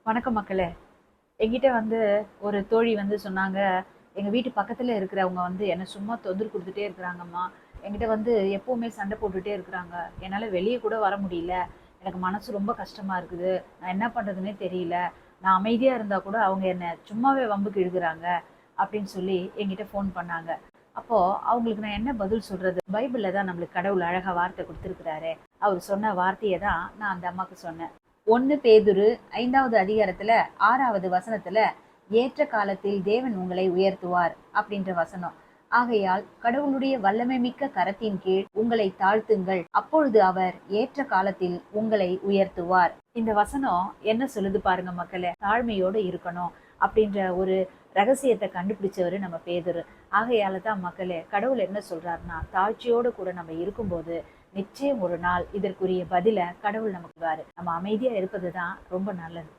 வணக்கம் மக்களே. என்கிட்ட ஒரு தோழி சொன்னாங்க, "எங்க வீட்டு பக்கத்துல இருக்கிறவங்க என்ன சும்மா தொந்தரவு குடுத்துட்டே இருக்கிறாங்கம்மா. என்கிட்ட எப்பவுமே சண்டை போட்டுட்டே இருக்கிறாங்க. என்னால வெளிய கூட வர முடியல. எனக்கு மனசு ரொம்ப கஷ்டமா இருக்குது. நான் என்ன பண்றதுன்னே தெரியல. நான் அமைதியா இருந்தா கூட அவங்க என்ன சும்மாவே வம்புக்கு இழுக்குறாங்க." அப்படின்னு சொல்லி என்கிட்ட ஃபோன் பண்ணாங்க. அப்போ அவங்களுக்கு நான் என்ன பதில் சொல்றது? பைபிள்ல தான் நம்மளுக்கு கடவுள் அழகா வார்த்தை குடுத்திருக்கிறாரே. அவர் சொன்ன வார்த்தைய தான் நான் அந்த அம்மாக்கு சொன்னேன். 1 பேதுரு 5வது அதிகாரத்துல 6வது வசனத்துல, ஏற்ற காலத்தில் தேவன் உங்களை உயர்த்துவார் அப்படின்ற வசனம். ஆகையால் கடவுளுடைய வல்லமை மிக்க கரத்தின் கீழ் உங்களை தாழ்த்துங்கள், அப்பொழுது அவர் ஏற்ற காலத்தில் உங்களை உயர்த்துவார். இந்த வசனம் என்ன சொல்லுது பாருங்க மக்களே. தாழ்மையோடு இருக்கணும் அப்படின்ற ஒரு ரகசியத்தை கண்டுபிடிச்சவரு நம்ம பேதுரு. ஆகையால தான் மக்களே, கடவுள் என்ன சொல்றாருன்னா, தாழ்ச்சியோடு கூட நம்ம இருக்கும்போது நிச்சயம் ஒரு நாள் இதற்குரிய பதில கடவுள் நமக்கு நம்ம அமைதியா இருப்பது தான் ரொம்ப நல்லது.